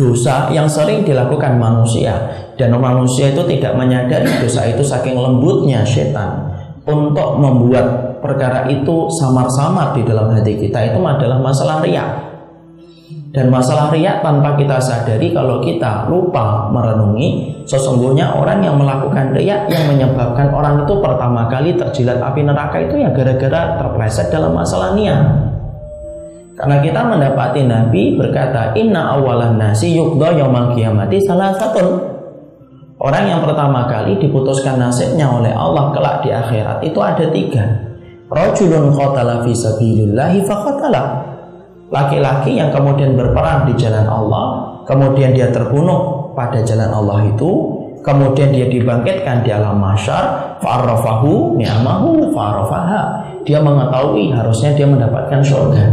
dosa yang sering dilakukan manusia, dan manusia itu tidak menyadari dosa itu saking lembutnya setan untuk membuat perkara itu samar-samar di dalam hati kita, itu adalah masalah riya. Dan masalah riya tanpa kita sadari, kalau kita lupa merenungi, sesungguhnya orang yang melakukan riya yang menyebabkan orang itu pertama kali terjilat api neraka itu ya gara-gara terpleset dalam masalah niat. Karena kita mendapati Nabi berkata, inna awalan nasi yuqda yaumal qiyamati salasatun. Orang yang pertama kali diputuskan nasibnya oleh Allah kelak di akhirat itu ada 3. Rajulun qatala fi sabilillahi faqatala. Laki-laki yang kemudian berperang di jalan Allah, kemudian dia terbunuh pada jalan Allah itu, kemudian dia dibangkitkan di alam mahsyar, fa'arrafahu ni'amahu fa'arrafaha. Dia mengetahui harusnya dia mendapatkan surga.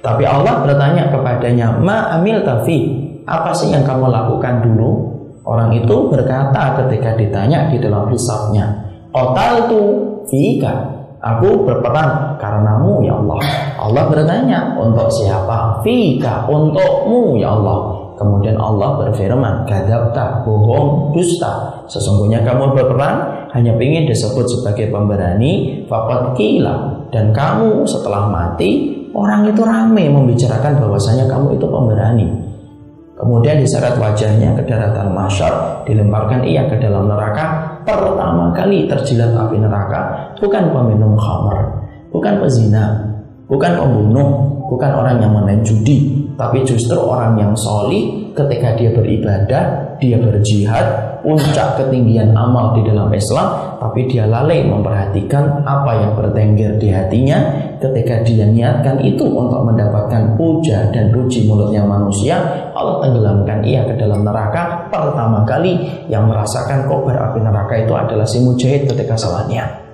Tapi Allah bertanya kepadanya, ma amil tafi, apa sih yang kamu lakukan dulu? Orang itu berkata ketika ditanya di dalam hisabnya, qataltu fika, aku berperang karenamu ya Allah. Allah bertanya, untuk siapa? Fika, untukmu ya Allah. Kemudian Allah berfirman, kadzabta, bohong, dusta. Sesungguhnya kamu berperang hanya ingin disebut sebagai pemberani, faqad qila, dan kamu setelah mati orang itu ramai membicarakan bahwasanya kamu itu pemberani. Kemudian diseret wajahnya ke daratan mahsyar, dilemparkan ia ke dalam neraka. Pertama kali terjilat api neraka bukan peminum khamr, bukan pezina, bukan pembunuh, bukan orang yang main judi, tapi justru orang yang solih. Ketika dia beribadah, dia berjihad, puncak ketinggian amal di dalam Islam, tapi dia lalai memperhatikan apa yang bertengger di hatinya. Ketika dia niatkan itu untuk mendapatkan puja dan puji mulutnya manusia, Allah tenggelamkan ia ke dalam neraka. Pertama kali yang merasakan kobar api neraka itu adalah si mujahid ketika salat niat.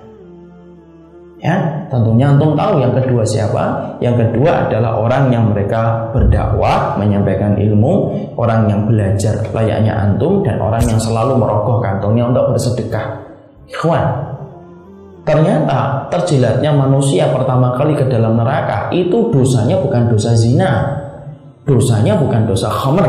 Ya, tentunya antum tahu yang kedua siapa? Yang kedua adalah orang yang mereka berdakwah, menyampaikan ilmu, orang yang belajar layaknya antum, dan orang yang selalu merogoh kantongnya untuk bersedekah. Ikhwan, ternyata terjilatnya manusia pertama kali ke dalam neraka itu dosanya bukan dosa zina, dosanya bukan dosa khamr,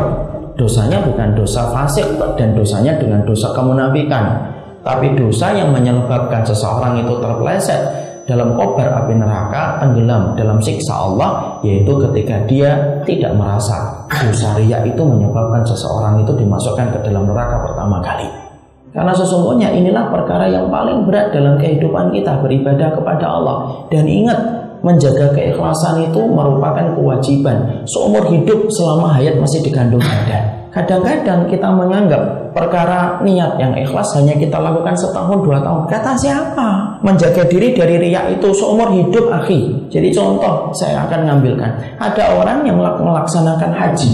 dosanya bukan dosa fasik, dan dosanya dengan dosa kemunafikan, tapi dosa yang menyebabkan seseorang itu terpleset dalam kobar api neraka, tenggelam dalam siksa Allah, yaitu ketika dia tidak merasa dosa riya itu menyebabkan seseorang itu dimasukkan ke dalam neraka pertama kali. Karena sesungguhnya inilah perkara yang paling berat dalam kehidupan kita, beribadah kepada Allah. Dan ingat, menjaga keikhlasan itu merupakan kewajiban seumur hidup selama hayat masih dikandung badan. Kadang-kadang kita menganggap perkara niat yang ikhlas hanya kita lakukan setahun 2 tahun. Kata siapa? Menjaga diri dari riya itu seumur hidup, akhi. Jadi contoh saya akan ngambilkan. Ada orang yang melaksanakan haji.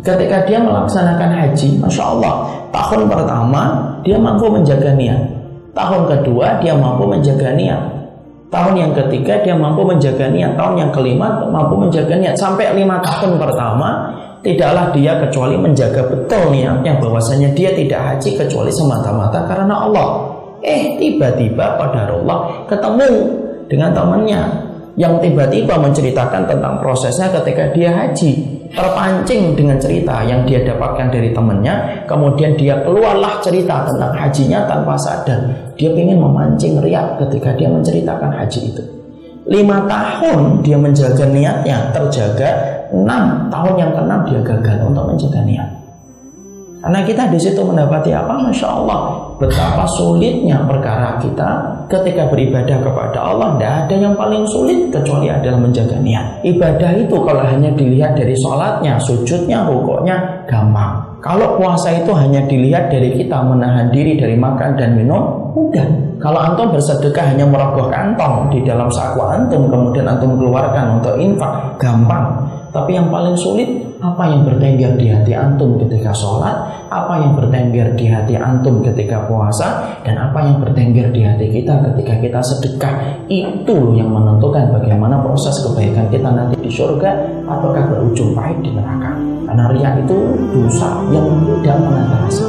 Ketika dia melaksanakan haji, Masya Allah, tahun pertama dia mampu menjaga niat, tahun kedua dia mampu menjaga niat, tahun yang ketiga dia mampu menjaga niat, tahun yang kelima mampu menjaga niat, sampai 5 tahun pertama tidaklah dia kecuali menjaga betul niatnya bahwasanya dia tidak haji kecuali semata-mata karena Allah. Tiba-tiba qadarullah ketemu dengan temannya yang tiba-tiba menceritakan tentang prosesnya ketika dia haji. Terpancing dengan cerita yang dia dapatkan dari temannya, kemudian dia keluarlah cerita tentang hajinya tanpa sadar. Dia ingin memancing riya ketika dia menceritakan haji itu. 5 tahun dia menjaga niatnya terjaga, 6 tahun yang ke-6 dia gagal untuk menjaga niat. Karena kita di situ mendapati apa? Masya Allah, betapa sulitnya perkara kita ketika beribadah kepada Allah. Tidak ada yang paling sulit kecuali adalah menjaga niat. Ibadah itu kalau hanya dilihat dari sholatnya, sujudnya, rukuknya, gampang. Kalau puasa itu hanya dilihat dari kita menahan diri dari makan dan minum, mudah. Kalau antum bersedekah hanya merogoh kantong di dalam saku antum, kemudian antum keluarkan untuk infak, gampang. Tapi yang paling sulit, apa yang bertengger di hati antum ketika sholat, apa yang bertengger di hati antum ketika puasa, dan apa yang bertengger di hati kita ketika kita sedekah. Itu yang menentukan bagaimana proses kebaikan kita nanti di surga ataukah berujung pahit di neraka. Karena riya itu dosa yang tidak pernah terasa.